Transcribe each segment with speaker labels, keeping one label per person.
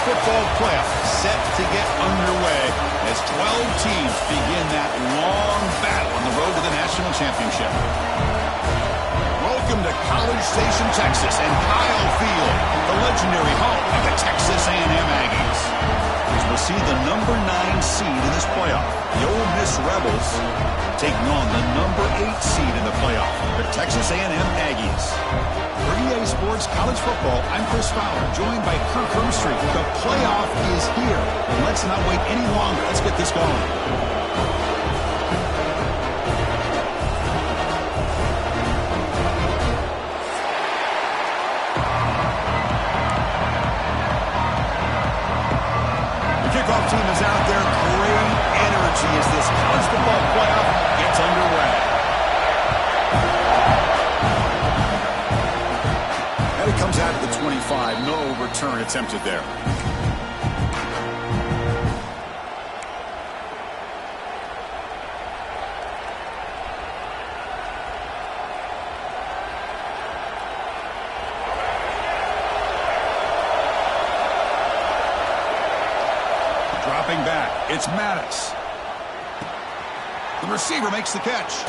Speaker 1: football playoff set to get underway as 12 teams begin that long battle on the road to the national championship. Welcome to College Station, Texas, and Kyle Field, the legendary home of the Texas A&M Aggies. As we'll see the number 9 seed in this playoff, the Ole Miss Rebels, taking on the number 8 seed in the playoff, the Texas A&M Aggies. For EA Sports College Football, I'm Chris Fowler, joined by Kirk Herbstreit. The playoff is here, and let's not wait any longer. Let's get this going. Kickoff team is out there. Great energy as this college football playoff gets underway. And it comes out at the 25. No return attempted there. Dropping back, it's Maddox. The receiver makes the catch.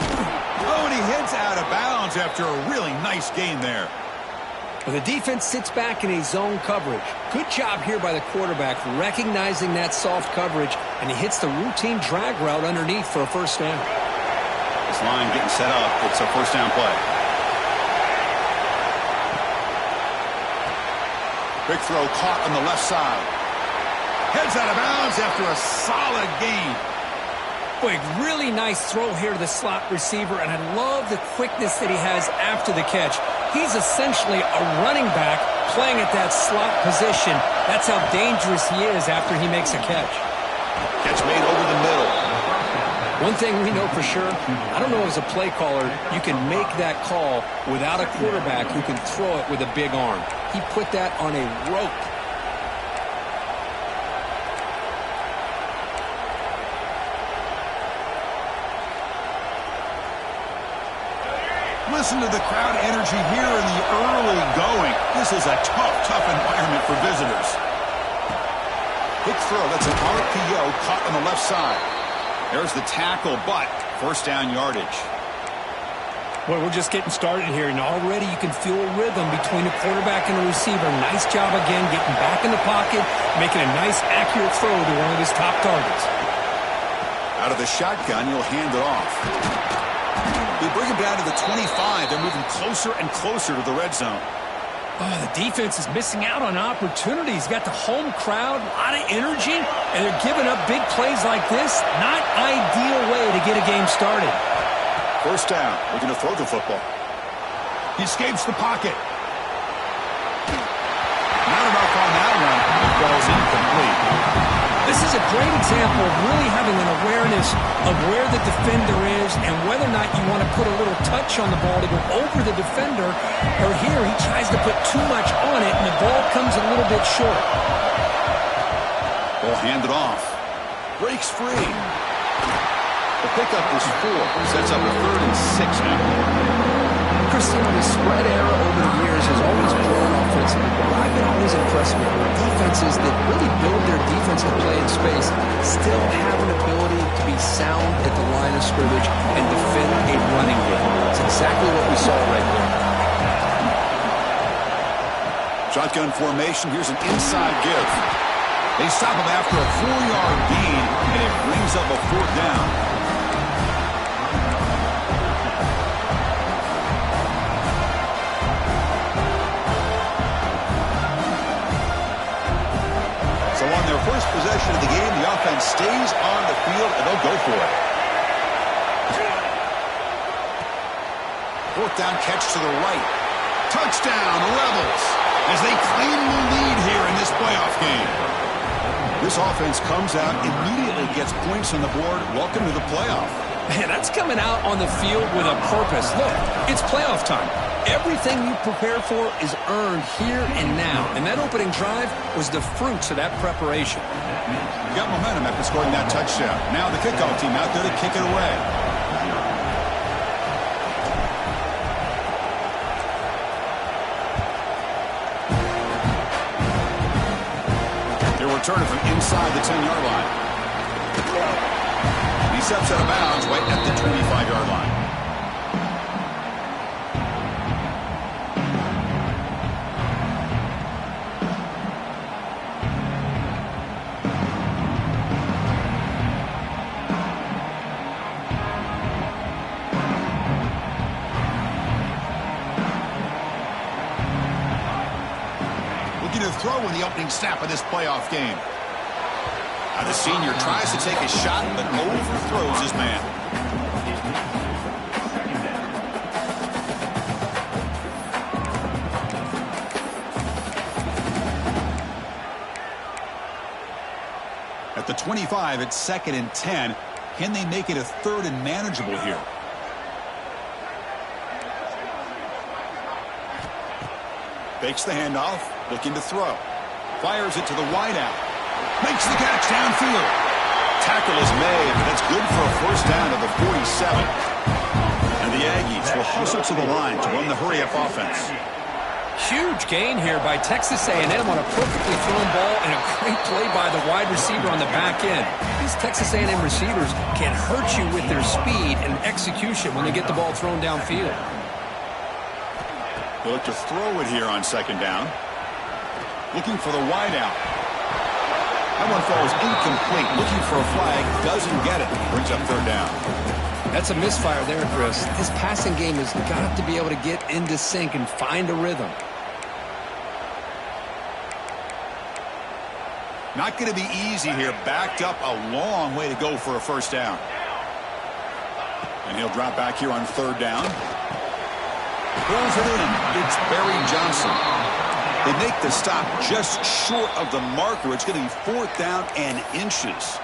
Speaker 1: Oh, and he heads out of bounds after a really nice gain there.
Speaker 2: Well, the defense sits back in a zone coverage. Good job here by the quarterback, recognizing that soft coverage, and he hits the routine drag route underneath for a first down.
Speaker 1: This line getting set up. It's a first down play. Big throw caught on the left side. Heads out of bounds after a solid gain.
Speaker 2: Boy, really nice throw here to the slot receiver, and I love the quickness that he has after the catch. He's essentially a running back playing at that slot position. That's how dangerous he is after he makes a catch.
Speaker 1: Catch made over the middle.
Speaker 2: One thing we know for sure, I don't know as a play caller, you can make that call without a quarterback who can throw it with a big arm. He put that on a rope.
Speaker 1: Listen to the crowd energy here in the early going. This is a tough environment for visitors. Big throw. That's an RPO caught on the left side. There's the tackle, but first down yardage.
Speaker 2: Well, we're just getting started here, and already you can feel a rhythm between the quarterback and the receiver. Nice job again getting back in the pocket, making a nice, accurate throw to one of his top targets.
Speaker 1: Out of the shotgun, he'll hand it off. They bring him down to the 25. They're moving closer and closer to the red zone.
Speaker 2: Oh, the defense is missing out on opportunities. Got the home crowd, a lot of energy, and they're giving up big plays like this. Not ideal way to get a game started.
Speaker 1: First down. We're going to throw the football. He escapes the pocket. Not enough on that one. The ball's incomplete.
Speaker 2: This is a great example of really having an awareness of where the defender is and whether or not you want to put a little touch on the ball to go over the defender, or here he tries to put too much on it and the ball comes a little bit short.
Speaker 1: Ball handed off. Breaks free. The pickup is 4. Sets up a 3rd and 6 now.
Speaker 2: Christian, the spread era over the years has always grown offensively, but I've been always impressed with defenses that really build their defense to play in space, still have an ability to be sound at the line of scrimmage and defend a running game. It's exactly what we saw right there.
Speaker 1: Shotgun formation. Here's an inside give. They stop him after a 4-yard gain, and it brings up a 4th down. So on their first possession of the game, the offense stays on the field, and they'll go for it. 4th down catch to the right. Touchdown, Rebels, as they claim the lead here in this playoff game. This offense comes out, immediately gets points on the board. Welcome to the playoff.
Speaker 2: Man, that's coming out on the field with a purpose. Look, it's playoff time. Everything you prepared for is earned here and now. And that opening drive was the fruits of that preparation.
Speaker 1: You got momentum after scoring that touchdown. Now the kickoff team out there to kick it away. return it from inside the 10-yard line. He steps out of bounds right at the 25-yard line.
Speaker 3: Throw in the opening snap of this playoff game. Now the senior tries to take a shot, but overthrows his man.
Speaker 1: At the 25, it's 2nd and 10. Can they make it a 3rd and manageable here? Fakes the handoff, looking to throw. Fires it to the wideout. Makes the catch downfield. Tackle is made, but that's good for a first down to the 47. And the Aggies will hustle to the line to run the hurry-up offense.
Speaker 2: Huge gain here by Texas A&M on a perfectly thrown ball and a great play by the wide receiver on the back end. These Texas A&M receivers can hurt you with their speed and execution when they get the ball thrown downfield.
Speaker 1: They'll look to throw it here on 2nd down. Looking for the wideout. That one falls incomplete. Looking for a flag. Doesn't get it. Brings up 3rd down.
Speaker 2: That's a misfire there, Chris. His passing game has got to be able to get into sync and find a rhythm.
Speaker 1: Not going to be easy here. Backed up a long way to go for a first down. And he'll drop back here on 3rd down. Pulls it in. It's Barry Johnson. They make the stop just short of the marker. It's going to be 4th down and inches.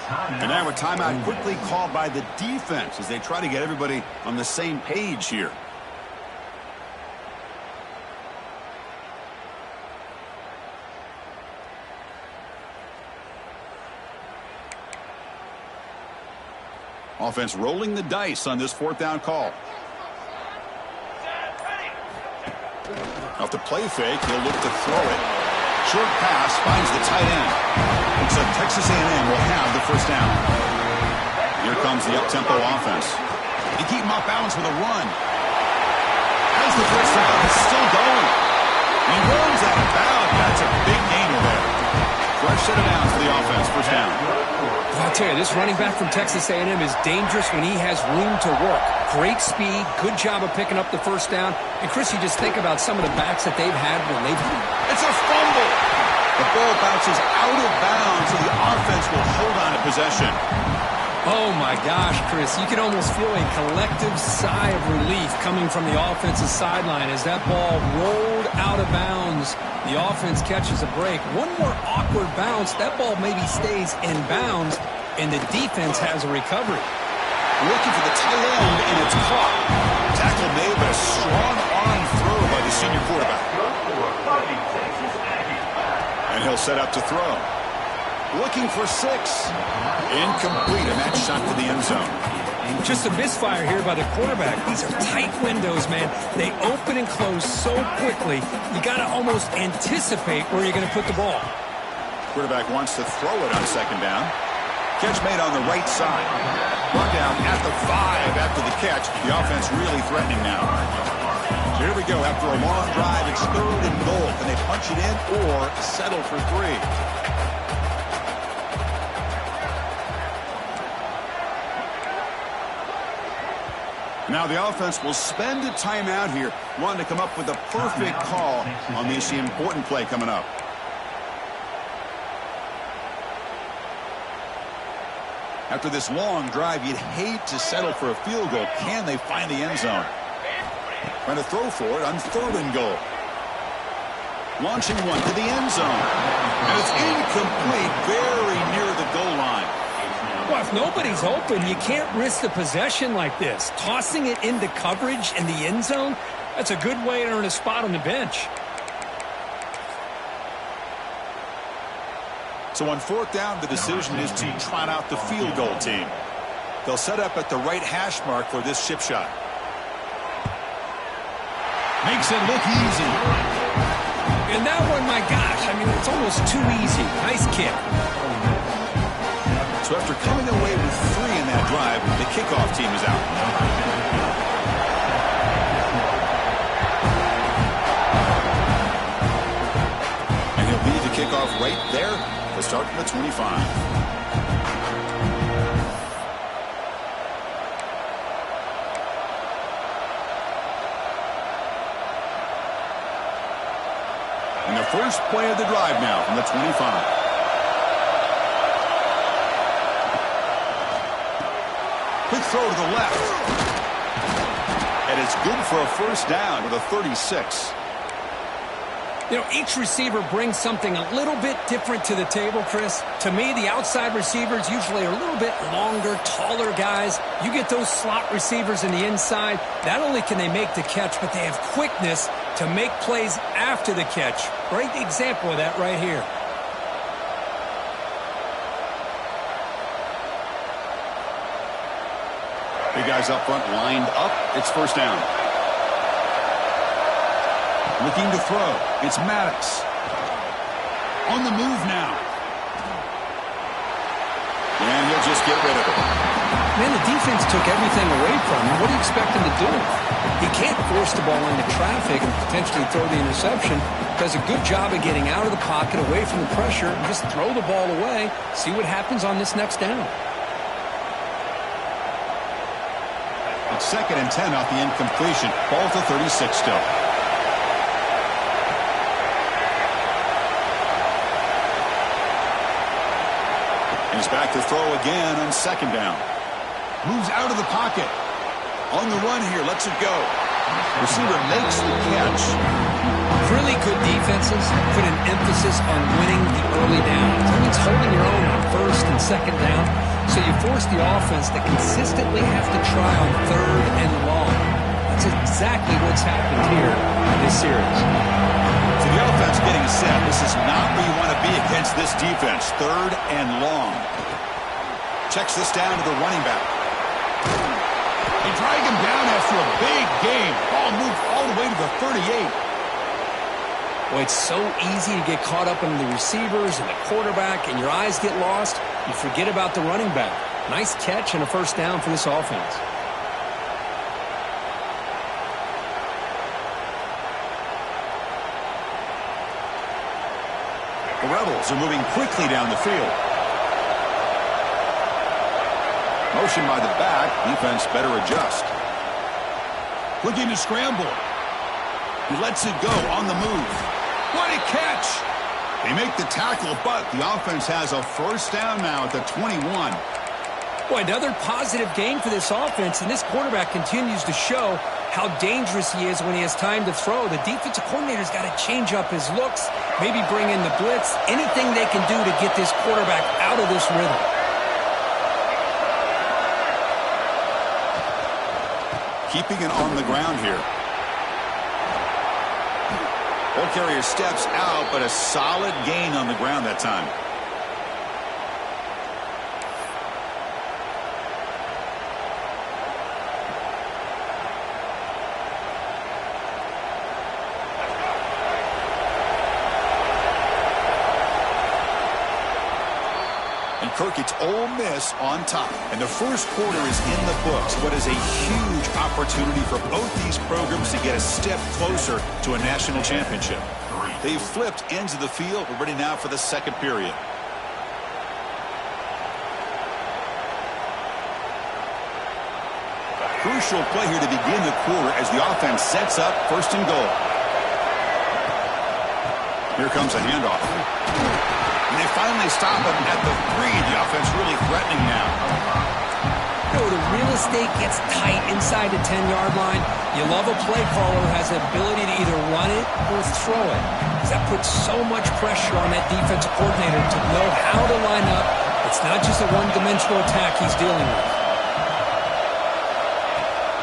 Speaker 1: And now a timeout quickly called by the defense as they try to get everybody on the same page here. Offense rolling the dice on this 4th down call. Off the play fake, he'll look to throw it. Short pass finds the tight end. Looks like Texas A&M will have the first down. Here comes the up-tempo offense. They keep him off balance with a run. Has the first down. It's still going. He runs out of bounds. That's a big gainer there. Fresh set of downs for the offense. First down.
Speaker 2: I'll tell you, this running back from Texas A&M is dangerous when he has room to work. Great speed, good job of picking up the first down. And, Chris, you just think about some of the backs that they've had when they've...
Speaker 1: It's a fumble. The ball bounces out of bounds, and the offense will hold on to possession.
Speaker 2: Oh, my gosh, Chris. You can almost feel a collective sigh of relief coming from the offensive sideline as that ball rolled out of bounds. The offense catches a break. One more awkward bounce. That ball maybe stays in bounds, and the defense has a recovery.
Speaker 1: Looking for the tight end, and it's caught. Tackle made, but a strong arm throw by the senior quarterback. And he'll set up to throw. Looking for 6. Incomplete, and that shot to the end zone.
Speaker 2: Just a misfire here by the quarterback. These are tight windows, man. They open and close so quickly, you got to almost anticipate where you're going to put the ball.
Speaker 1: Quarterback wants to throw it on 2nd down. Catch made on the right side. Brought down at the 5 after the catch. The offense really threatening now. So here we go. After a long drive, it's 3rd and goal. Can they punch it in or settle for 3? Now the offense will spend a timeout here, wanting to come up with a perfect call on this important play coming up. After this long drive, you'd hate to settle for a field goal. Can they find the end zone? Trying to throw for it on 3rd and goal. Launching one to the end zone. And it's incomplete, very near the goal line.
Speaker 2: Well, if nobody's open, you can't risk the possession like this. Tossing it into coverage in the end zone, that's a good way to earn a spot on the bench.
Speaker 1: So on 4th down, the decision is to trot out the field goal team. They'll set up at the right hash mark for this chip shot. Makes it look easy.
Speaker 2: And that one, my gosh, I mean, it's almost too easy. Nice kick.
Speaker 3: So after coming away with 3 in that drive, the kickoff team is out. And he'll lead the kickoff right there to start from the 25. And the first play of the drive now from the 25. Quick throw to the left. And it's good for a first down with a 36.
Speaker 2: You know, each receiver brings something a little bit different to the table, Chris. To me, the outside receivers usually are a little bit longer, taller guys. You get those slot receivers in the inside. Not only can they make the catch, but they have quickness to make plays after the catch. Great example of that right here.
Speaker 3: Big guys up front lined up. It's first down. Looking to throw. It's Maddox. On the move now. And he'll just get rid of it.
Speaker 2: Man, the defense took everything away from him. What do you expect him to do? He can't force the ball into traffic and potentially throw the interception. Does a good job of getting out of the pocket, away from the pressure, and just throw the ball away. See what happens on this next down.
Speaker 3: It's 2nd and 10 off the incompletion. Ball to 36 still. And he's back to throw again on 2nd down. Moves out of the pocket. On the run here, lets it go. Receiver makes the catch.
Speaker 2: Really good defenses put an emphasis on winning the early downs. That means holding your own on 1st and 2nd down. So you force the offense to consistently have to try on 3rd and long. That's exactly what's happened here in this series.
Speaker 3: So the offense getting set. This is not where you want to be against this defense. 3rd and long. Checks this down to the running back. They drag him down after a big game. Ball moved all the way to the 38.
Speaker 2: Well, it's so easy to get caught up in the receivers and the quarterback, and your eyes get lost. You forget about the running back. Nice catch and a first down for this offense.
Speaker 3: The Rebels are moving quickly down the field. Motion by the back. Defense better adjust. Looking to scramble. He lets it go on the move. What a catch! They make the tackle, but the offense has a first down now at the 21.
Speaker 2: Boy, another positive game for this offense, and this quarterback continues to show how dangerous he is when he has time to throw. The defensive coordinator's got to change up his looks, maybe bring in the blitz, anything they can do to get this quarterback out of this rhythm.
Speaker 3: Keeping it on the ground here. Ball carrier steps out, but a solid gain on the ground that time. And Kirk, it's Ole Miss on top. And the first quarter is in the books. What is a huge opportunity for both these programs to get a step closer to a national championship. They've flipped ends of the field. We're ready now for the second period. Crucial play here to begin the quarter as the offense sets up 1st and goal. Here comes a handoff. And they finally stop him at the 3. The offense really threatening now.
Speaker 2: You know, the real estate gets tight inside the 10-yard line. You love a play caller who has the ability to either run it or throw it. Because that puts so much pressure on that defensive coordinator to know how to line up. It's not just a one-dimensional attack he's dealing with.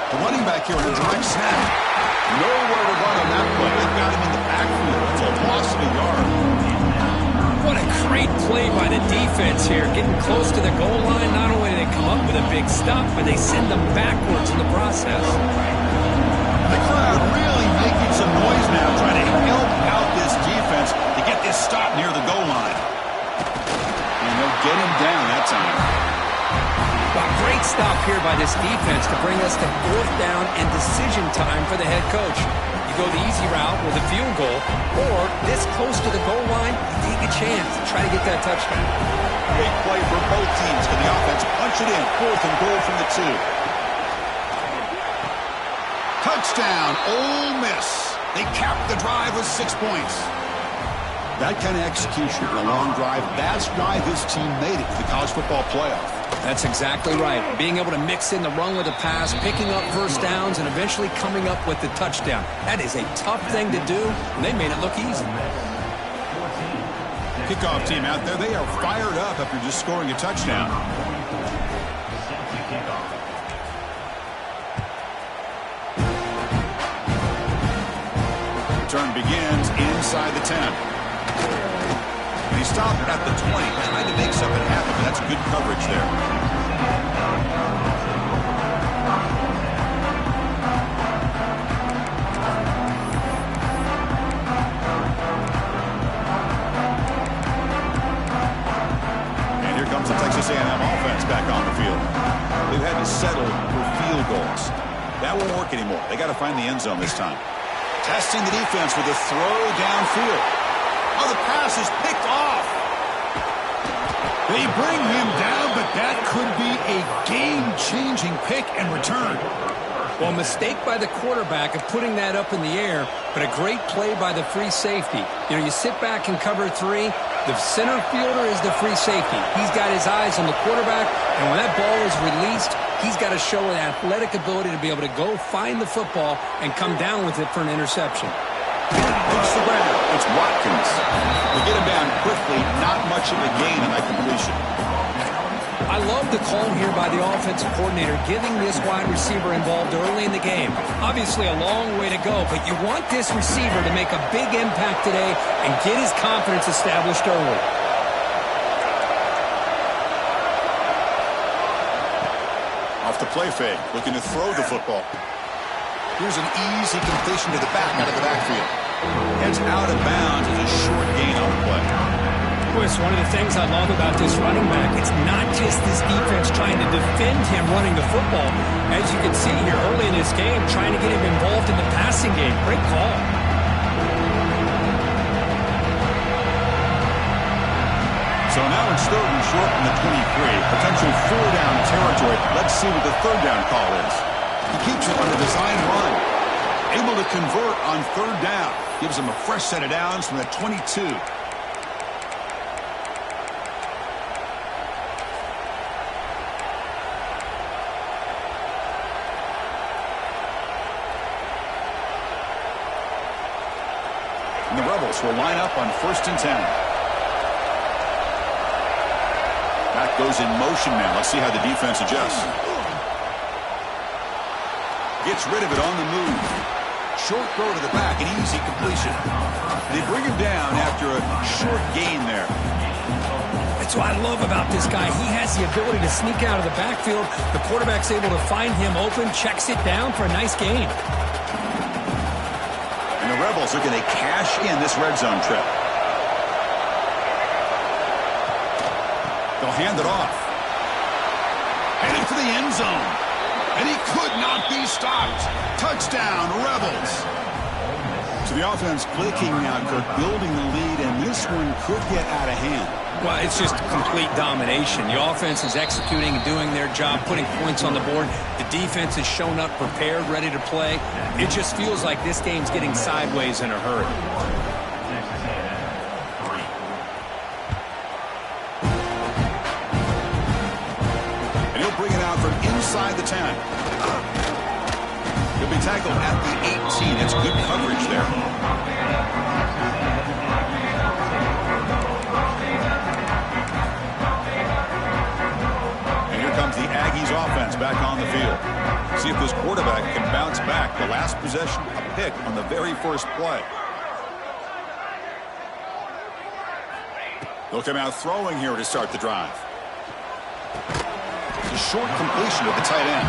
Speaker 3: The running back here on a direct snap. Nowhere to run on that play. They've got him in the backfield. It's a loss of a yard.
Speaker 2: What a great play by the defense here. Getting close to the goal line, not only do they come up with a big stop, but they send them backwards in the process.
Speaker 3: The crowd really making some noise now, trying to help out this defense.
Speaker 2: stop here by this defense to bring us to 4th down and decision time for the head coach. You go the easy route with a field goal, or this close to the goal line, you take a chance to try to get that touchdown.
Speaker 3: Big play for both teams. Can the offense punch it in? 4th and goal from the 2. Touchdown, Ole Miss. They capped the drive with 6 points. That kind of execution in a long drive, that's why this team made it to the college football playoff.
Speaker 2: That's exactly right. Being able to mix in the run with the pass, picking up first downs, and eventually coming up with the touchdown. That is a tough thing to do, and they made it look easy.
Speaker 3: Kickoff team out there, they are fired up after just scoring a touchdown. Return begins inside the 10. And he stopped at the 20, trying to make something happen. That's good coverage there. And here comes the Texas A&M offense back on the field. They've had to settle for field goals. That won't work anymore. They got to find the end zone this time. Testing the defense with a throw downfield. Oh, the pass is picked off. They bring him down, but that could be a game-changing pick and return.
Speaker 2: Well, mistake by the quarterback of putting that up in the air, but a great play by the free safety. You know, you sit back and cover 3. The center fielder is the free safety. He's got his eyes on the quarterback, and when that ball is released, he's got to show an athletic ability to be able to go find the football and come down with it for an interception.
Speaker 3: Hits the ground. It's Watkins. They get him down quickly. Not much of a gain on that completion.
Speaker 2: I love the call here by the offensive coordinator, giving this wide receiver involved early in the game. Obviously a long way to go, but you want this receiver to make a big impact today and get his confidence established early.
Speaker 3: Off the play fake, looking to throw the football. Here's an easy completion to the back out of the backfield. Heads out of bounds as a short gain on the play.
Speaker 2: It's one of the things I love about this running back. It's not just this defense trying to defend him running the football. As you can see here early in this game, trying to get him involved in the passing game. Great call.
Speaker 3: So now it's 3rd and short from the 23. Potential 4-down territory. Let's see what the 3rd down call is. He keeps it on the design run. Able to convert on 3rd down. Gives him a fresh set of downs from the 22. And the Rebels will line up on 1st and 10. That goes in motion now. Let's see how the defense adjusts. Gets rid of it on the move. Short throw to the back, an easy completion. They bring him down after a short gain there.
Speaker 2: That's what I love about this guy. He has the ability to sneak out of the backfield. The quarterback's able to find him open, checks it down for a nice gain.
Speaker 3: And the Rebels are going to cash in this red zone trip. They'll hand it off. Headed for the end zone. And he could not be stopped. Touchdown, Rebels. So the offense clicking now, Kirk, building the lead, and this one could get out of hand.
Speaker 2: Well, it's just complete domination. The offense is executing and doing their job, putting points on the board. The defense has shown up prepared, ready to play. It just feels like this game's getting sideways in a hurry.
Speaker 3: And he'll bring it out from inside the 10. He'll be tackled at the 18. It's good coverage there. The Aggies offense back on the field. See if this quarterback can bounce back. The last possession, a pick on the very first play. They'll come out throwing here to start the drive. It's a short completion with the tight end.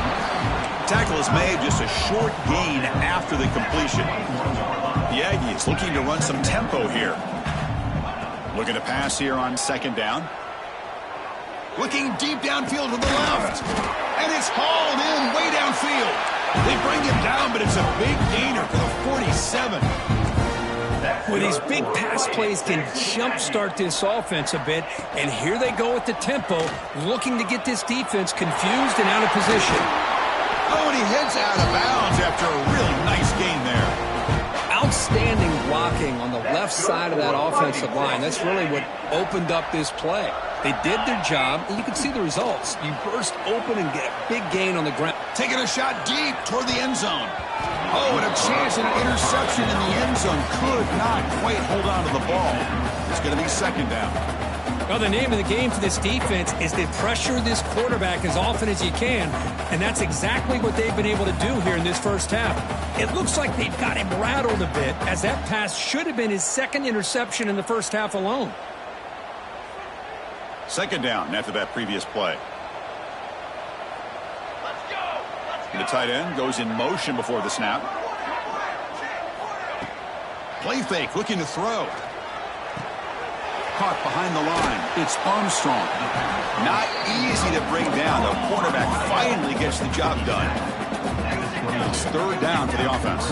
Speaker 3: Tackle is made, just a short gain after the completion. The Aggies looking to run some tempo here. Looking to pass here on 2nd down. Looking deep downfield to the left. And it's hauled in way downfield. They bring him down, but it's a big gainer for the 47.
Speaker 2: Well, these big pass plays can jumpstart this offense a bit, and here they go with the tempo, looking to get this defense confused and out of position.
Speaker 3: Oh, and he heads out of bounds after a real nice gain there.
Speaker 2: Outstanding blocking on the left side of that offensive line. That's really what opened up this play. They did their job, and you can see the results. You burst open and get a big gain on the ground.
Speaker 3: Taking a shot deep toward the end zone. Oh, and a chance at an interception in the end zone. Could not quite hold on to the ball. It's going to be second down.
Speaker 2: Well, the name of the game for this defense is to pressure this quarterback as often as you can, and that's exactly what they've been able to do here in this first half. It looks like they've got him rattled a bit, as that pass should have been his second interception in the first half alone.
Speaker 3: Second down after that previous play. And the tight end goes in motion before the snap. Play fake, looking to throw. Caught behind the line. It's Armstrong. Not easy to bring down. The cornerback finally gets the job done. It's third down for the offense.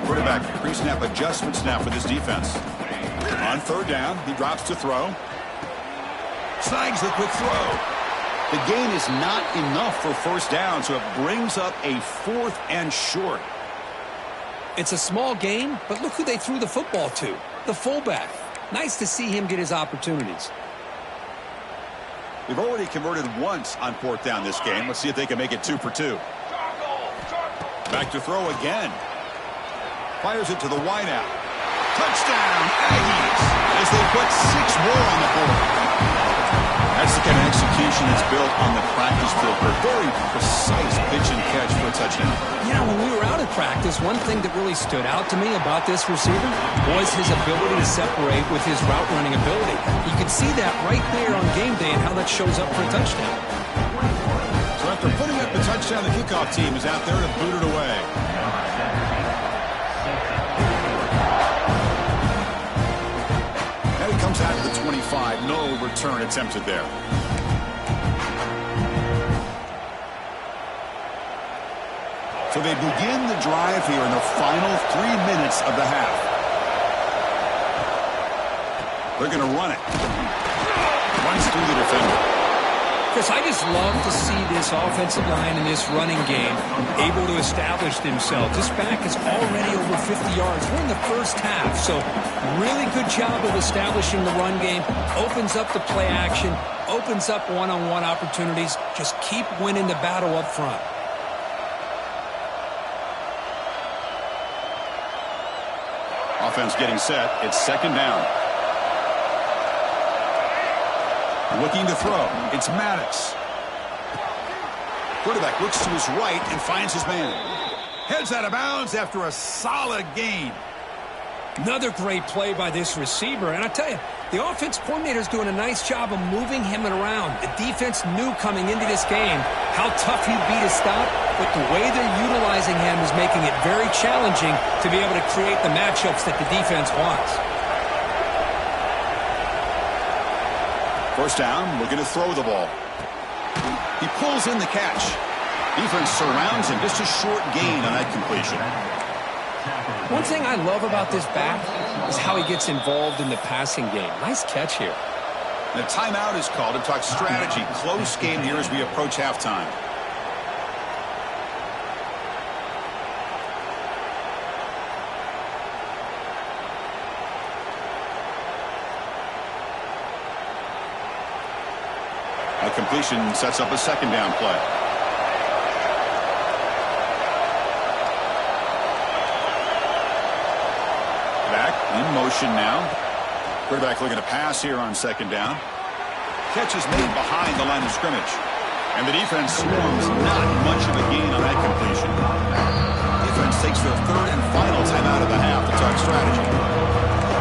Speaker 3: Quarterback pre-snap adjustment snap for this defense. On third down, he drops to throw. Snags the quick throw. The gain is not enough for first down, so it brings up a 4th and short.
Speaker 2: It's a small gain, but look who they threw the football to, the fullback. Nice to see him get his opportunities.
Speaker 3: We've already converted once on 4th down this game. Let's see if they can make it 2 for 2. Back to throw again. Fires it to the wideout. Touchdown, Aggies, as they put 6 more on the board. That's the kind of execution that's built on the practice field for a very precise pitch and catch for a touchdown.
Speaker 2: You know, when we were out at practice, one thing that really stood out to me about this receiver was his ability to separate with his route running ability. You could see that right there on game day and how that shows up for a touchdown.
Speaker 3: So after putting up the touchdown, the kickoff team is out there to boot it away. Comes out of the 25. No return attempted there. So they begin the drive here in the final 3 minutes of the half. They're going to run it. Runs through the defender.
Speaker 2: Chris, I just love to see this offensive line in this running game able to establish themselves. This back is already over 50 yards. We're in the first half, so really good job of establishing the run game. Opens up the play action, opens up one-on-one opportunities. Just keep winning the battle up front.
Speaker 3: Offense getting set. It's second down. Looking to throw. It's Maddox. Quarterback looks to his right and finds his man. Heads out of bounds after a solid gain.
Speaker 2: Another great play by this receiver. And I tell you, the offense coordinator is doing a nice job of moving him around. The defense knew coming into this game how tough he'd be to stop, but the way they're utilizing him is making it very challenging to be able to create the matchups that the defense wants.
Speaker 3: First down, looking to throw the ball. He pulls in the catch. Defense surrounds him. Just a short gain on that completion.
Speaker 2: One thing I love about this back is how he gets involved in the passing game. Nice catch here.
Speaker 3: And a timeout is called to talk strategy. Close game here as we approach halftime. A completion sets up a second down play. Back in motion now. Quarterback looking to pass here on second down. Catch is made behind the line of scrimmage. And the defense swarms. Not much of a gain on that completion. Defense takes their third and final timeout of the half to talk strategy.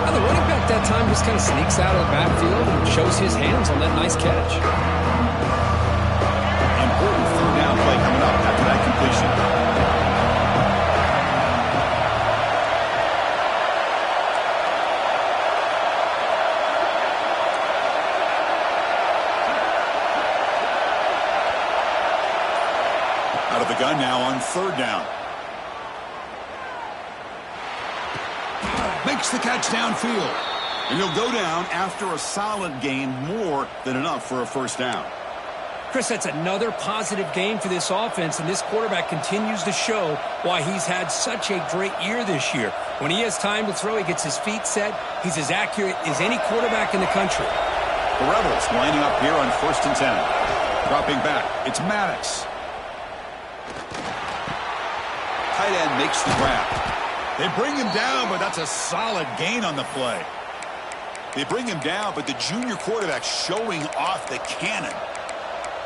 Speaker 2: Now the running back that time just kind of sneaks out of the backfield and shows his hands on that nice catch.
Speaker 3: Important third down play coming up after that completion. third down. Makes the catch downfield. And he'll go down after a solid gain, more than enough for a first down.
Speaker 2: Chris, that's another positive game for this offense, and this quarterback continues to show why he's had such a great year this year. When he has time to throw, he gets his feet set. He's as accurate as any quarterback in the country.
Speaker 3: The Rebels lining up here on 1st and 10. Dropping back, it's Maddox. Tight end makes the grab. They bring him down, but that's a solid gain on the play. They bring him down, but the junior quarterback showing off the cannon.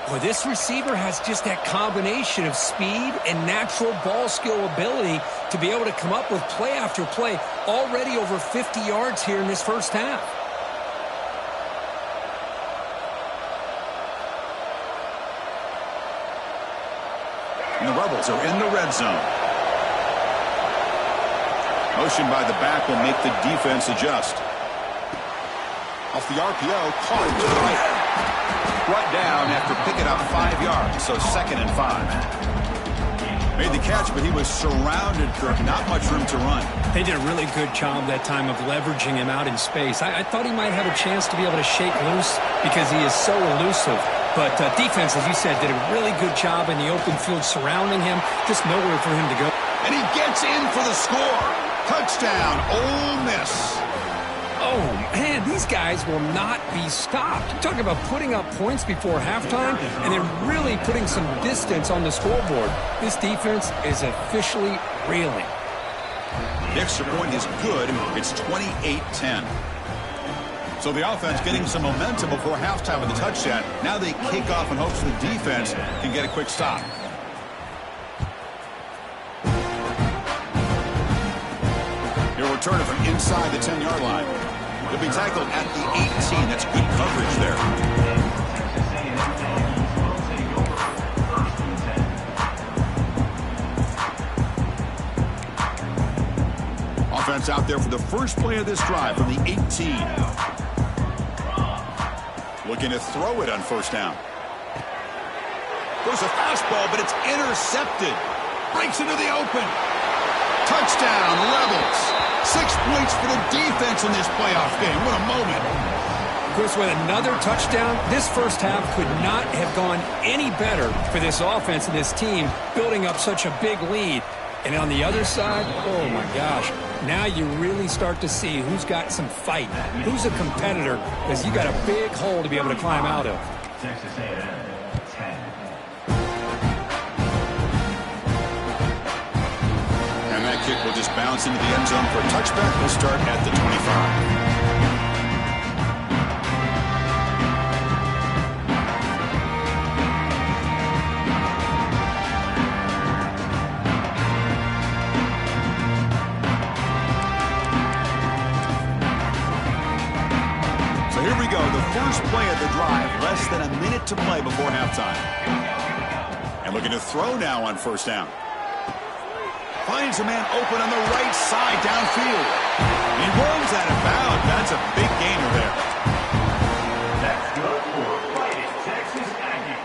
Speaker 2: Well, this receiver has just that combination of speed and natural ball skill ability to be able to come up with play after play, already over 50 yards here in this first half.
Speaker 3: And the Rebels are in the red zone. Motion by the back will make the defense adjust. Off the RPO, caught to the right. Brought down after picking up 5 yards, so 2nd and 5. Made the catch, but he was surrounded, Kirk. Not much room to run.
Speaker 2: They did a really good job that time of leveraging him out in space. I thought he might have a chance to be able to shake loose because he is so elusive. But defense, as you said, did a really good job in the open field surrounding him. Just nowhere for him to go.
Speaker 3: And he gets in for the score. Touchdown, Ole Miss.
Speaker 2: Oh, man, these guys will not be stopped. Talk about putting up points before halftime and then really putting some distance on the scoreboard. This defense is officially reeling.
Speaker 3: The extra point is good. It's 28-10. So the offense getting some momentum before halftime with the touchdown. Now they kick off in hopes the defense can get a quick stop. He'll return it from inside the 10-yard line. He'll be tackled at the 18. That's good coverage there. Offense out there for the first play of this drive from the 18. Looking to throw it on first down. There's a fastball, but it's intercepted. Breaks into the open. Touchdown, Rebels. 6 points for the defense in this playoff game. What a moment.
Speaker 2: Chris, with another touchdown, this first half could not have gone any better for this offense and this team, building up such a big lead. And on the other side, oh my gosh, now you really start to see who's got some fight, who's a competitor, because you got a big hole to be able to climb out of.
Speaker 4: Texas A&M, 10.
Speaker 3: And that kick will just bounce into the end zone for a touchback. We'll start at the 25. First play of the drive, less than a minute to play before halftime. And looking to throw now on first down. Finds a man open on the right side downfield. He runs out of bounds. That's a big gainer there.
Speaker 4: That's good for Fighting Texas Aggie.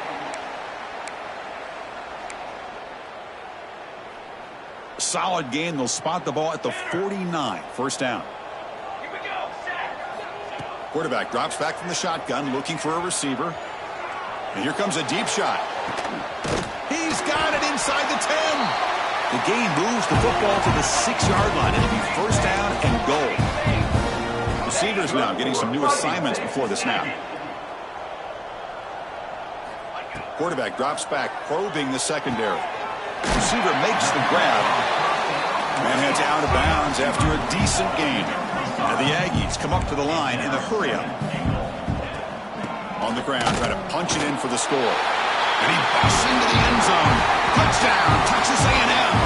Speaker 3: Solid gain. They'll spot the ball at the 49. First down. Quarterback drops back from the shotgun, looking for a receiver. And here comes a deep shot. He's got it inside the 10. The gain moves the football to the 6-yard line. It'll be first down and goal. Receivers now getting some new assignments before the snap. Quarterback drops back, probing the secondary. Receiver makes the grab. Man heads out of bounds after a decent gain. Now the Aggies come up to the line in the hurry-up. On the ground, try to punch it in for the score. And he busts into the end zone. Touchdown, Texas A&M.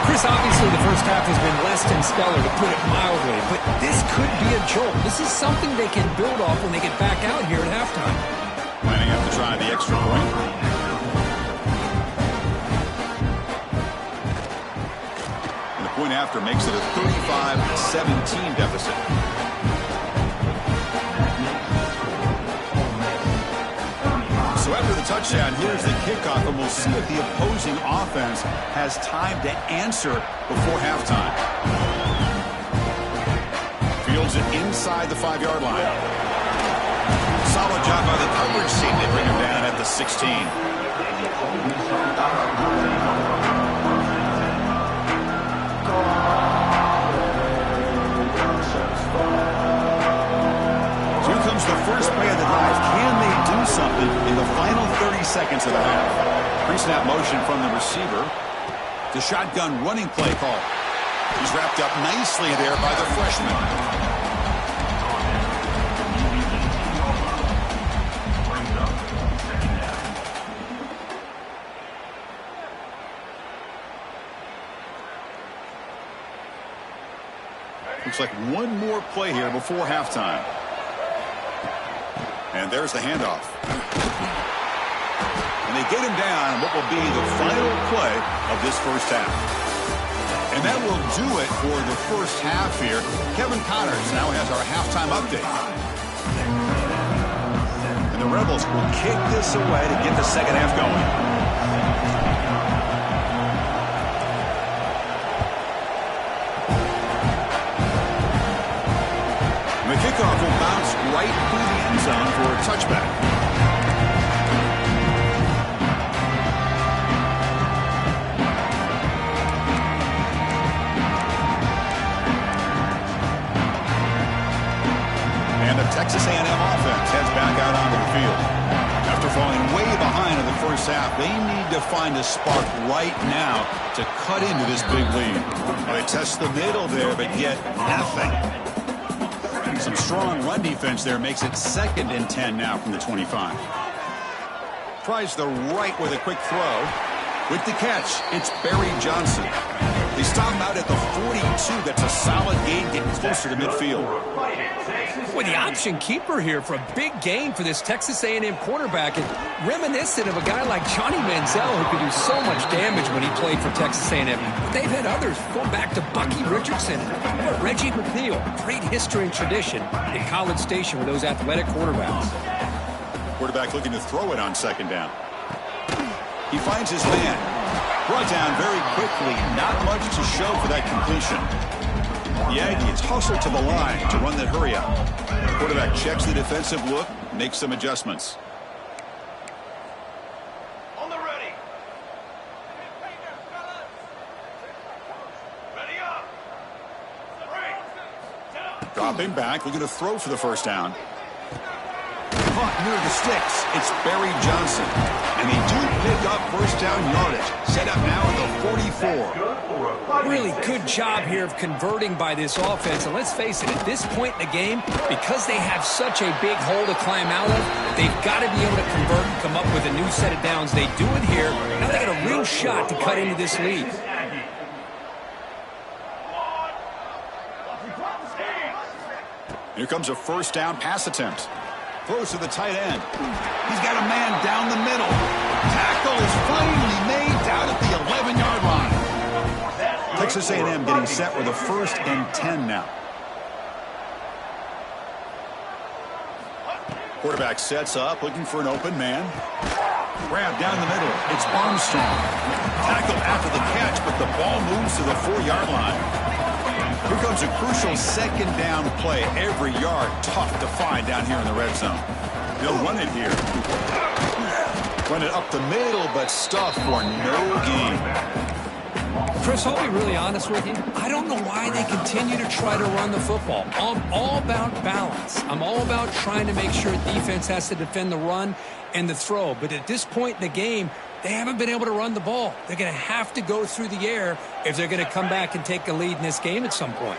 Speaker 2: Chris, obviously the first half has been less than stellar, to put it mildly, but this could be a jolt. This is something they can build off when they get back out here at halftime.
Speaker 3: Planning up to try the extra point. Point after makes it a 35-17 deficit. So after the touchdown. Here's the kickoff, and we'll see if the opposing offense has time to answer before halftime. Fields it inside the 5-yard line. Solid job by the coverage team. They bring him down at the 16. Here comes the first play of the drive. Can they do something in the final 30 seconds of the half? Pre-snap motion from the receiver. The shotgun running play call. He's wrapped up nicely there by the freshman. Looks like one more play here before halftime. And there's the handoff. And they get him down on what will be the final play of this first half. And that will do it for the first half here. Kevin Connors now has our halftime update. And the Rebels will kick this away to get the second half going. The kickoff will bounce right through the end zone for a touchback. And the Texas A&M offense heads back out onto the field. After falling way behind in the first half, they need to find a spark right now to cut into this big lead. Well, they test the middle there, but get nothing. Some strong run defense there makes it 2nd and 10 now from the 25. Tries the right with a quick throw. With the catch, it's Barry Johnson. They stop him out at the 42. That's a solid gain, getting closer to midfield.
Speaker 2: Boy, the option keeper here for a big gain for this Texas A&M quarterback, and reminiscent of a guy like Johnny Manziel, who could do so much damage when he played for Texas A&M. But they've had others, going back to Bucky Richardson, Reggie McNeil. Great history and tradition in College Station with those athletic quarterbacks.
Speaker 3: Quarterback looking to throw it on 2nd down. He finds his man. Brought down very quickly. Not much to show for that completion. The Aggies hustle to the line to run that hurry up. Quarterback checks the defensive look, makes some adjustments.
Speaker 4: On the ready. Ready up.
Speaker 3: Dropping back, looking to throw for the first down. Caught near the sticks. It's Barry Johnson. And they do pick up first down yardage. Set up now at the 44.
Speaker 2: Really good job here of converting by this offense. And let's face it, at this point in the game, because they have such a big hole to climb out of, they've got to be able to convert and come up with a new set of downs. They do it here. Now they got a real shot to cut into this lead.
Speaker 3: Here comes a first down pass attempt. Throws to the tight end. He's got a man down the middle. Tackle is finally made down at the 11-yard line. Texas A&M getting set with a 1st and 10 now. Quarterback sets up, looking for an open man. Grab down the middle. It's Armstrong. Tackled after the catch, but the ball moves to the 4-yard line. Here comes a crucial 2nd down play. Every yard tough to find down here in the red zone. They'll run it here. Run it up the middle, but stuff for no gain.
Speaker 2: Chris, I'll be really honest with you. I don't know why they continue to try to run the football. I'm all about balance. I'm all about trying to make sure defense has to defend the run and the throw. But at this point in the game, they haven't been able to run the ball. They're going to have to go through the air if they're going to come back and take a lead in this game at some point.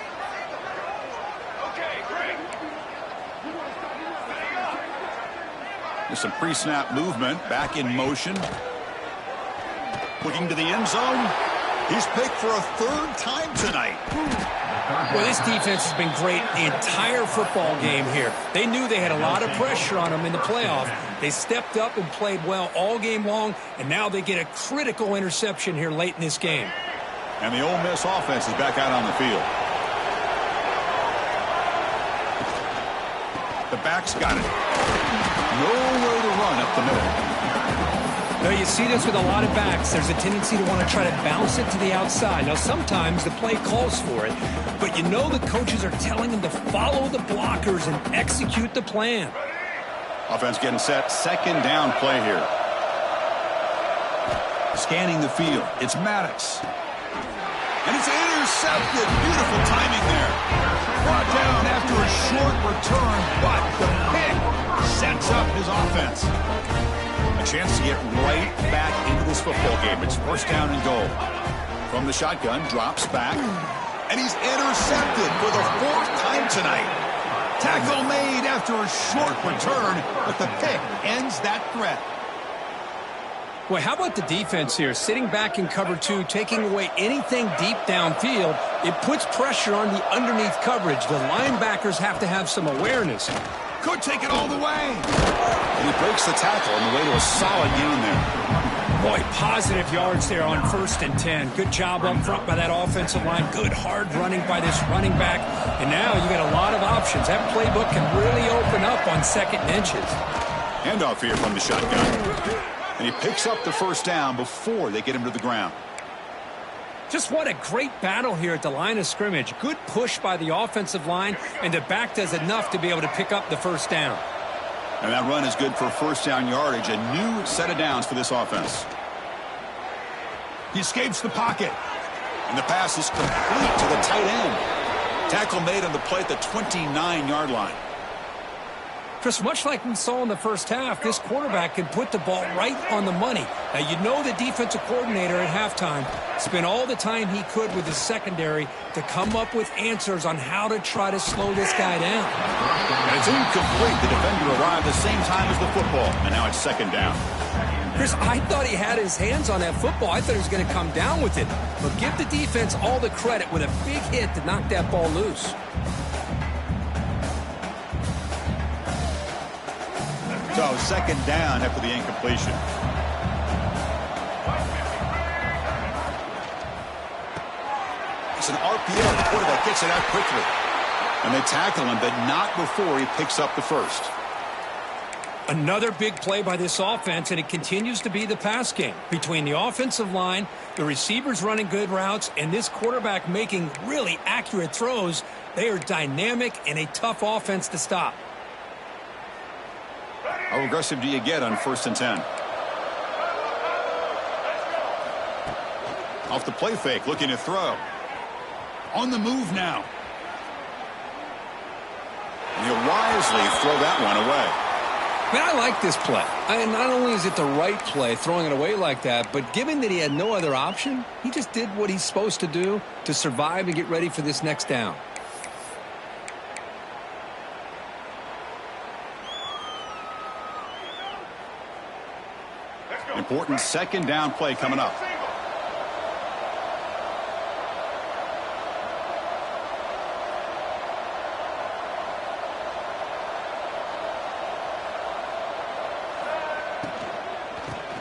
Speaker 3: There's some pre-snap movement. Back in motion. Looking to the end zone. He's picked for a 3rd time tonight.
Speaker 2: Well, this defense has been great the entire football game here. They knew they had a lot of pressure on them in the playoff. They stepped up and played well all game long, and now they get a critical interception here late in this game.
Speaker 3: And the Ole Miss offense is back out on the field. The back's got it. Nowhere to run up the middle.
Speaker 5: Now, you see this with a lot of backs. There's a tendency to want to try to bounce it to the outside. Now, sometimes the play calls for it, but you know the coaches are telling them to follow the blockers and execute the plan.
Speaker 3: Offense getting set. Second down play here. Scanning the field. It's Maddox. And it's intercepted. Beautiful timing there. Brought down after a short return, but the pick sets up his offense. A chance to get right back into this football game. It's first down and goal. From the shotgun, drops back. And he's intercepted for the fourth time tonight. Tackle made after a short return, but the pick ends that threat.
Speaker 5: Well, how about the defense here? Sitting back in cover two, taking away anything deep downfield. It puts pressure on the underneath coverage. The linebackers have to have some awareness.
Speaker 3: Could take it all the way. And he breaks the tackle on the way to a solid gain there.
Speaker 5: Boy, positive yards there on 1st and 10. Good job up front by that offensive line. Good hard running by this running back. And now you got a lot of options. That playbook can really open up on second and inches.
Speaker 3: Handoff here from the shotgun. And he picks up the first down before they get him to the ground.
Speaker 5: Just what a great battle here at the line of scrimmage. Good push by the offensive line, and the back does enough to be able to pick up the first down.
Speaker 3: And that run is good for first down yardage. A new set of downs for this offense. He escapes the pocket. And the pass is complete to the tight end. Tackle made on the play at the 29-yard line.
Speaker 5: Chris, much like we saw in the first half, this quarterback can put the ball right on the money. Now, you know the defensive coordinator at halftime spent all the time he could with his secondary to come up with answers on how to try to slow this guy down.
Speaker 3: And it's incomplete. The defender arrived the same time as the football, and now it's second down.
Speaker 5: Chris, I thought he had his hands on that football. I thought he was going to come down with it. But give the defense all the credit with a big hit to knock that ball loose.
Speaker 3: So second down after the incompletion. It's an RPO. The quarterback gets it out quickly. And they tackle him, but not before he picks up the first.
Speaker 5: Another big play by this offense, and it continues to be the pass game. Between the offensive line, the receivers running good routes, and this quarterback making really accurate throws, they are dynamic and a tough offense to stop.
Speaker 3: How aggressive do you get on 1st and 10? Off the play fake, looking to throw. On the move now. And he'll wisely throw that one away.
Speaker 5: Man, I like this play. Not only is it the right play, throwing it away like that, but given that he had no other option, he just did what he's supposed to do to survive and get ready for this next down.
Speaker 3: Important second down play coming up.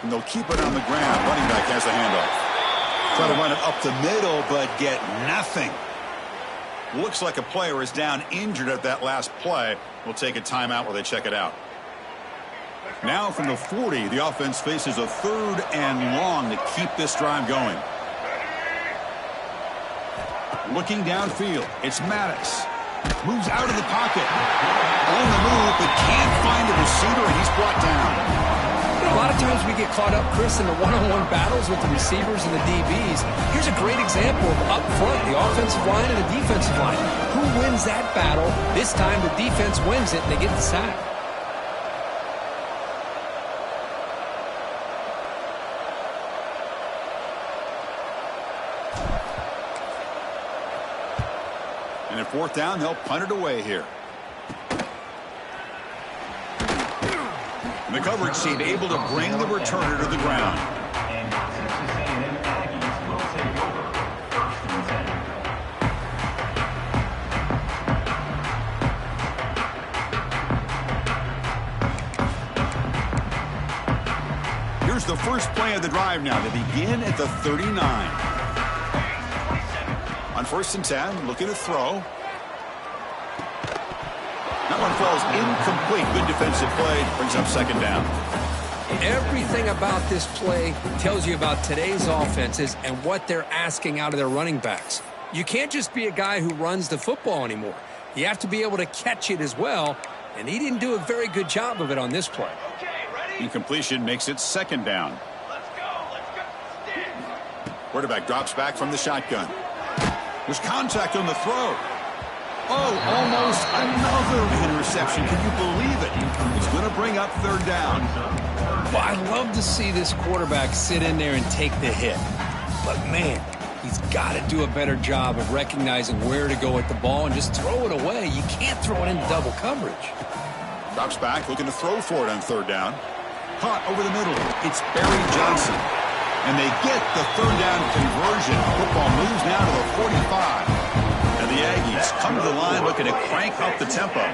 Speaker 3: And they'll keep it on the ground. Running back has a handoff. Try to run it up the middle, but get nothing. Looks like a player is down injured at that last play. We'll take a timeout while they check it out. Now from the 40, the offense faces a 3rd and long to keep this drive going. Looking downfield, it's Maddox. Moves out of the pocket. On the move, but can't find a receiver, and he's brought down.
Speaker 5: A lot of times we get caught up, Chris, in the one-on-one battles with the receivers and the DBs. Here's a great example of up front, the offensive line and the defensive line. Who wins that battle? This time the defense wins it, and they get the sack.
Speaker 3: And at 4th down, they'll punt it away here. And the coverage team able to bring the returner to the ground.
Speaker 4: And Texas A&M Aggies will take over 1st and
Speaker 3: 10. Here's the first play of the drive now. They begin at the 39. On 1st and 10, looking to throw. That one falls incomplete. Good defensive play. Brings up second down.
Speaker 5: Everything about this play tells you about today's offenses and what they're asking out of their running backs. You can't just be a guy who runs the football anymore. You have to be able to catch it as well, and he didn't do a very good job of it on this play.
Speaker 3: Incompletion makes it second down. Quarterback drops back from the shotgun. There's contact on the throw. Oh, almost another interception. Can you believe it? He's going to bring up third down.
Speaker 5: Well, I love to see this quarterback sit in there and take the hit. But, man, he's got to do a better job of recognizing where to go with the ball and just throw it away. You can't throw it in double coverage.
Speaker 3: Drops back, looking to throw for it on third down. Caught over the middle. It's Barry Johnson. And they get the third down conversion. Football moves now to the 45. And the Aggies come to the line looking to crank up the tempo.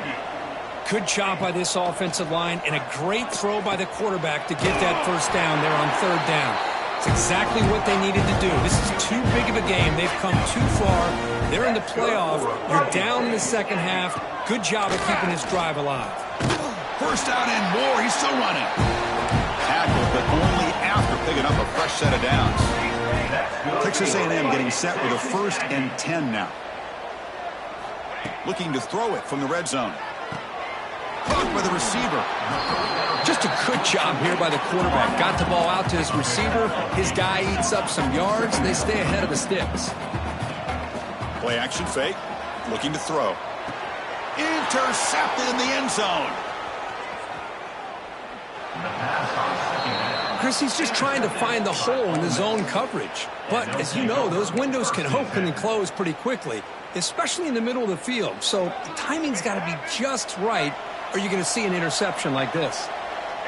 Speaker 5: Good job by this offensive line and a great throw by the quarterback to get that first down there on third down. It's exactly what they needed to do. This is too big of a game. They've come too far. They're in the playoff. You're down in the second half. Good job of keeping this drive alive.
Speaker 3: First down and more. He's still running. Tackled, but only after picking up a fresh set of downs. Texas A&M getting set with a 1st and 10 now. Looking to throw it from the red zone. Caught by the receiver.
Speaker 5: Just a good job here by the quarterback. Got the ball out to his receiver. His guy eats up some yards. They stay ahead of the sticks.
Speaker 3: Play action fake. Looking to throw. Intercepted in the end zone.
Speaker 5: Chris, he's just trying to find the hole in the zone coverage. But, as you know, those windows can open and close pretty quickly, especially in the middle of the field. So the timing's got to be just right, or you're going to see an interception like this.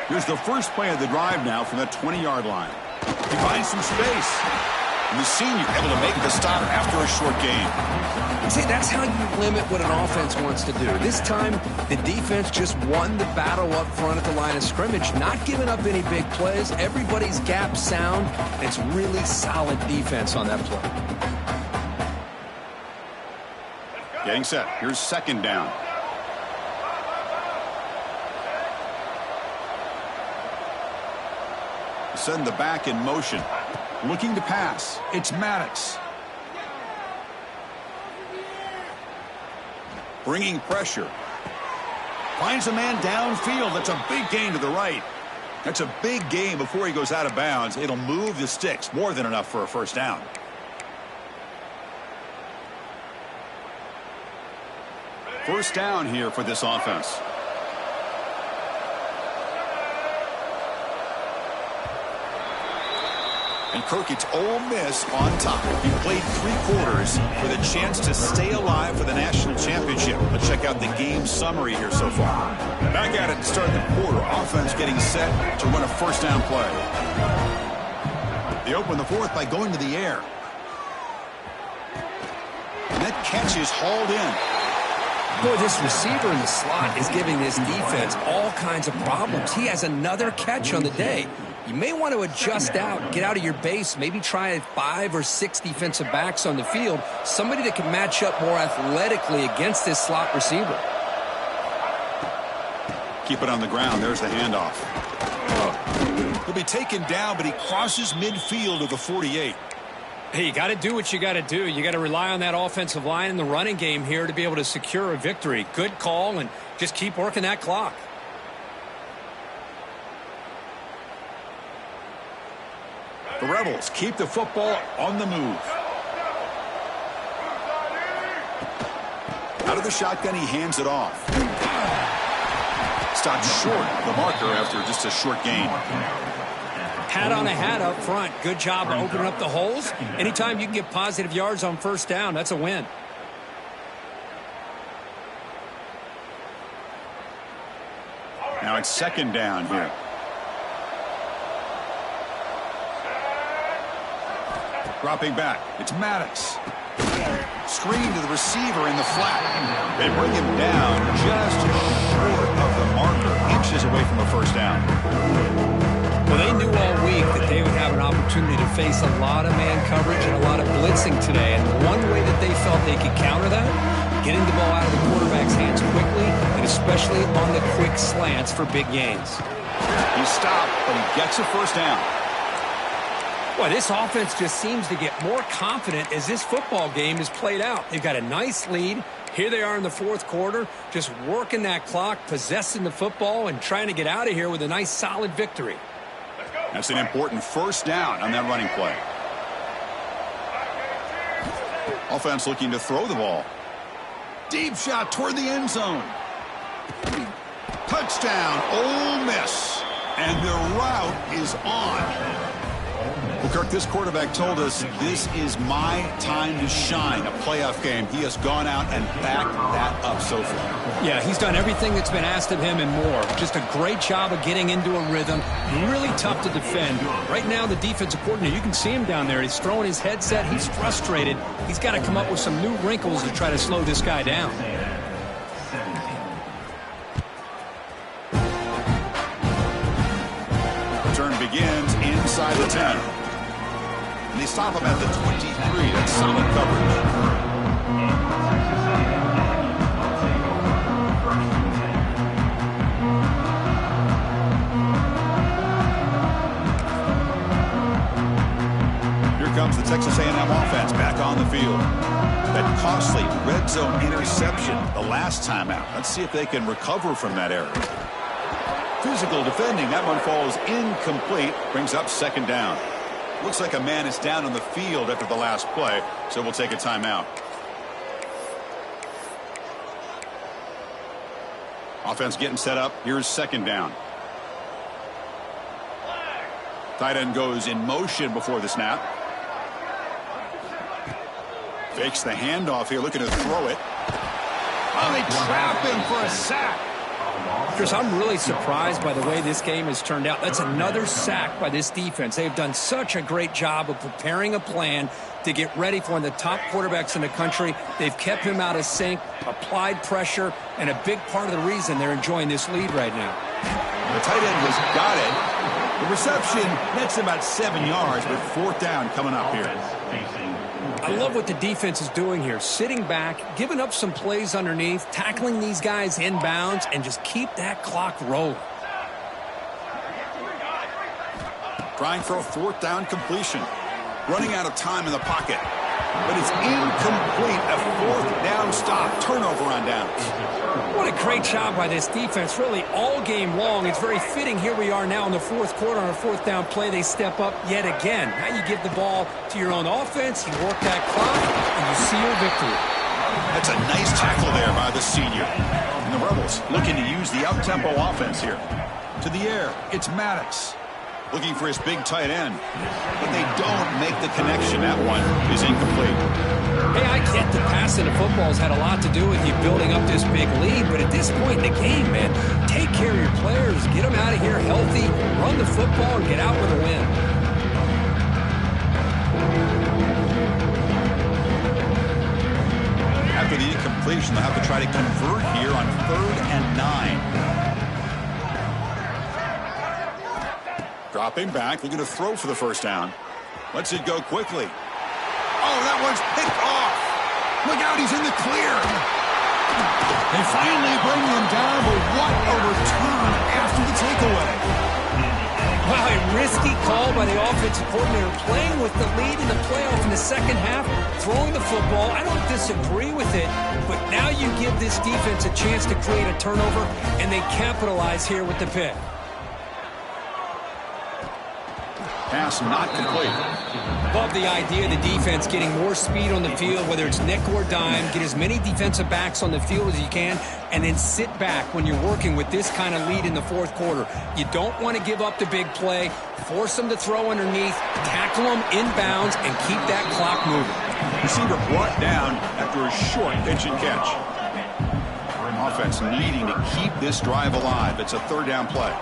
Speaker 3: Here's the first play of the drive now from the 20-yard line. He finds some space. And the senior able to make the stop after a short gain.
Speaker 5: See, that's how you limit what an offense wants to do. This time, the defense just won the battle up front at the line of scrimmage, not giving up any big plays. Everybody's gap sound. It's really solid defense on that play.
Speaker 3: Getting set. Here's second down. Send the back in motion. Looking to pass. It's Maddox. Bringing pressure. Finds a man downfield. That's a big gain to the right. That's a big gain before he goes out of bounds. It'll move the sticks. More than enough for a first down. First down here for this offense. And Kirk, it's Ole Miss on top. He played 3 quarters with a chance to stay alive for the national championship. Let's check out the game summary here so far. Back at it to start the quarter. Offense getting set to run a first down play. They open the fourth by going to the air. And that catch is hauled in.
Speaker 5: Boy, this receiver in the slot is giving this defense all kinds of problems. He has another catch on the day. You may want to adjust out, get out of your base, maybe try 5 or 6 defensive backs on the field, somebody that can match up more athletically against this slot receiver.
Speaker 3: Keep it on the ground. There's the handoff. He'll be taken down, but he crosses midfield of the 48.
Speaker 5: Hey, you got to do what you got to do. You got to rely on that offensive line in the running game here to be able to secure a victory. Good call, and just keep working that clock.
Speaker 3: The Rebels keep the football on the move. Out of the shotgun, he hands it off. Stopped short the marker after just a short gain.
Speaker 5: Hat on a hat up front. Good job of opening up the holes. Anytime you can get positive yards on first down, that's a win.
Speaker 3: Now it's second down here. Dropping back. It's Maddox. Screen to the receiver in the flat. They bring him down just short of the marker. Inches away from a first down.
Speaker 5: Well, they knew all week that they would have an opportunity to face a lot of man coverage and a lot of blitzing today. And one way that they felt they could counter that, getting the ball out of the quarterback's hands quickly, and especially on the quick slants for big gains.
Speaker 3: He's stopped, but he gets a first down.
Speaker 5: Well, this offense just seems to get more confident as this football game is played out. They've got a nice lead. Here they are in the fourth quarter, just working that clock, possessing the football, and trying to get out of here with a nice, solid victory.
Speaker 3: That's an important first down on that running play. Offense looking to throw the ball. Deep shot toward the end zone. Touchdown, Ole Miss. And the route is on. Well, Kirk, this quarterback told us this is my time to shine, a playoff game. He has gone out and backed that up so far.
Speaker 5: Yeah, he's done everything that's been asked of him and more. Just a great job of getting into a rhythm. Really tough to defend. Right now, the defensive coordinator, you can see him down there. He's throwing his headset. He's frustrated. He's got to come up with some new wrinkles to try to slow this guy down.
Speaker 3: Return begins inside the 10. And they stop him at the 23. That's solid coverage. Here comes the Texas A&M offense back on the field. That costly red zone interception the last time out. Let's see if they can recover from that error. Physical defending. That one falls incomplete. Brings up second down. Looks like a man is down on the field after the last play, so we'll take a timeout. Offense getting set up. Here's second down. Tight end goes in motion before the snap. Fakes the handoff here, looking to throw it.
Speaker 5: Oh, they trap him for a sack. Chris, I'm really surprised by the way this game has turned out. That's another sack by this defense. They've done such a great job of preparing a plan to get ready for one of the top quarterbacks in the country. They've kept him out of sync, applied pressure, and a big part of the reason they're enjoying this lead right now.
Speaker 3: The tight end has got it. The reception nets about 7 yards, but fourth down coming up here.
Speaker 5: I love what the defense is doing here. Sitting back, giving up some plays underneath, tackling these guys inbounds, and just keep that clock rolling.
Speaker 3: Trying for a fourth down completion. Running out of time in the pocket. But it's incomplete. A fourth down stop. Turnover on downs.
Speaker 5: What a great job by this defense, really, all game long. It's very fitting. Here we are now in the fourth quarter on a fourth down play. They step up yet again. Now you give the ball to your own offense. You work that clock, and you see your victory.
Speaker 3: That's a nice tackle there by the senior. And the Rebels looking to use the up-tempo offense here. To the air, it's Maddox. Looking for his big tight end. But they don't make the connection. That one is incomplete.
Speaker 5: Hey, I get the passing of football has had a lot to do with you building up this big lead, but at this point in the game, man, take care of your players, get them out of here healthy, run the football, and get out with a win.
Speaker 3: After the incompletion, they'll have to try to convert here on 3rd and 9. Dropping back, looking to throw for the first down. Lets it go quickly. Oh, that one's picked off. Look out, he's in the clear. They finally bring him down, but what a return after the takeaway.
Speaker 5: Wow, a risky call by the offensive coordinator, playing with the lead in the playoff in the second half, throwing the football. I don't disagree with it, but now you give this defense a chance to create a turnover, and they capitalize here with the pick.
Speaker 3: Pass not complete.
Speaker 5: Love the idea of the defense getting more speed on the field, whether it's nickel or dime. Get as many defensive backs on the field as you can, and then sit back when you're working with this kind of lead in the fourth quarter. You don't want to give up the big play. Force them to throw underneath, tackle them inbounds, and keep that clock moving.
Speaker 3: Receiver brought down after a short pitch and catch. Offense needing to keep this drive alive. It's a third down play.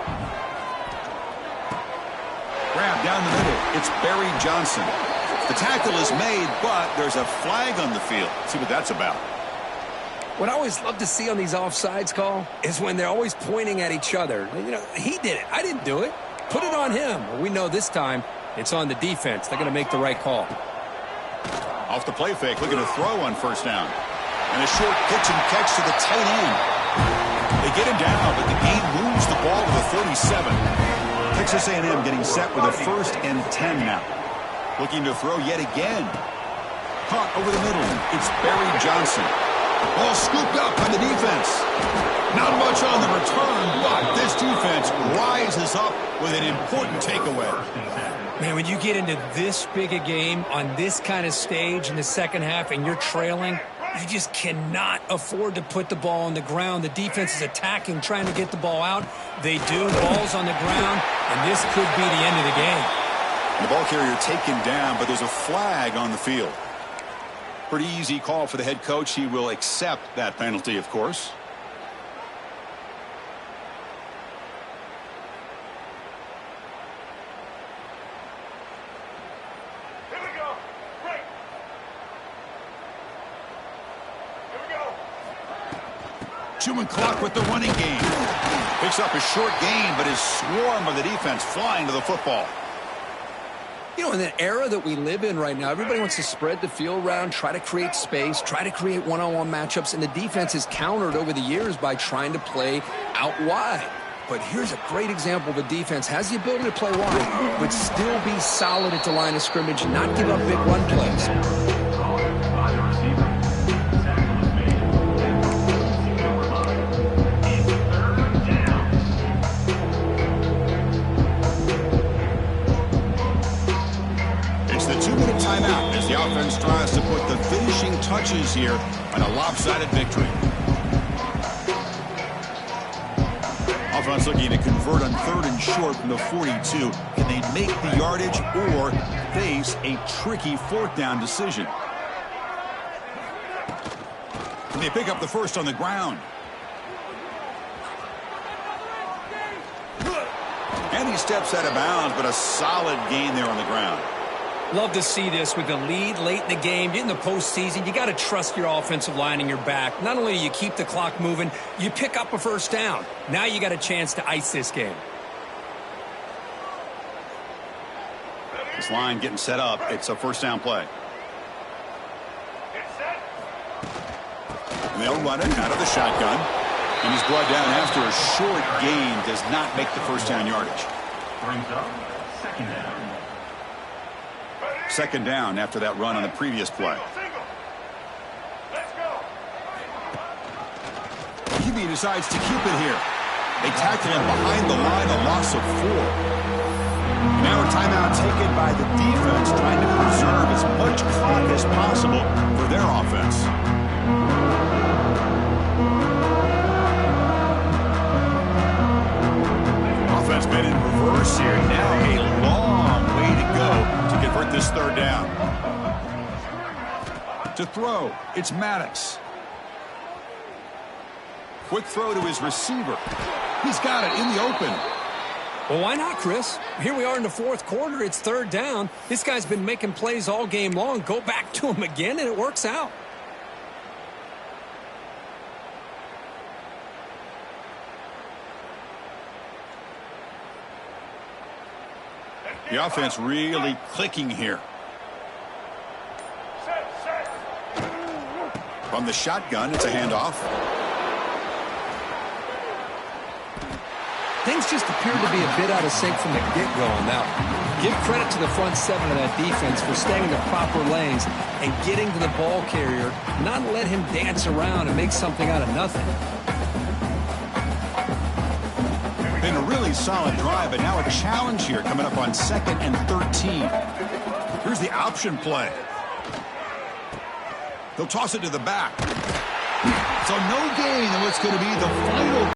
Speaker 3: Grab down the middle. It's Barry Johnson. The tackle is made, but there's a flag on the field. Let's see what that's about.
Speaker 5: What I always love to see on these offsides call is when they're always pointing at each other. You know, he did it. I didn't do it. Put it on him. Well, we know this time it's on the defense. They're going to make the right call.
Speaker 3: Off the play fake, looking to throw on first down. And a short pitch and catch to the tight end. They get him down, but the game moves the ball to the 37. Texas A&M getting set with a 1st and 10 now. Looking to throw yet again. Caught over the middle. It's Barry Johnson. Ball scooped up by the defense. Not much on the return, but this defense rises up with an important takeaway.
Speaker 5: Man, when you get into this big a game on this kind of stage in the second half and you're trailing, you just cannot afford to put the ball on the ground. The defense is attacking, trying to get the ball out. They do. Ball's on the ground, and this could be the end of the game.
Speaker 3: The ball carrier taken down, but there's a flag on the field. Pretty easy call for the head coach. He will accept that penalty, of course. Chewing clock with the running game. Picks up a short gain, but is swarmed by the defense flying to the football.
Speaker 2: You know, in the era that we live in right now, everybody wants to spread the field around, try to create space, try to create one-on-one matchups, and the defense has countered over the years by trying to play out wide. But here's a great example of a defense has the ability to play wide, but still be solid at the line of scrimmage and not give up big run plays.
Speaker 3: Timeout as the offense tries to put the finishing touches here on a lopsided victory. Offense looking to convert on 3rd and short from the 42. Can they make the yardage or face a tricky 4th down decision? Can they pick up the first on the ground? And he steps out of bounds, but a solid gain there on the ground.
Speaker 5: Love to see this with the lead late in the game. In the postseason, you got to trust your offensive line and your back. Not only do you keep the clock moving, you pick up a 1st down. Now you got a chance to ice this game.
Speaker 3: This line getting set up. It's a 1st down play. And they'll run it out of the shotgun. And he's brought down after a short gain. Does not make the 1st down yardage.
Speaker 4: Brings up 2nd down.
Speaker 3: 2nd down after that run on the previous play. QB decides to keep it here. They tackle him behind the line, a loss of 4. Now a timeout taken by the defense, trying to preserve as much clock as possible for their offense. Offense been in reverse here. Now a long way to go to convert this 3rd down. To throw, it's Maddox. Quick throw to his receiver. He's got it in the open.
Speaker 5: Well, why not, Chris? Here we are in the 4th quarter. It's 3rd down. This guy's been making plays all game long. Go back to him again, and it works out.
Speaker 3: The offense really clicking here. From the shotgun, it's a handoff.
Speaker 2: Things just appeared to be a bit out of sync from the get-go on that one. Give credit to the front 7 of that defense for staying in the proper lanes and getting to the ball carrier, not let him dance around and make something out of nothing.
Speaker 3: Been a really solid drive, but now a challenge here coming up on 2nd and 13. Here's the option play. They'll toss it to the back. So no gain in what's going to be the final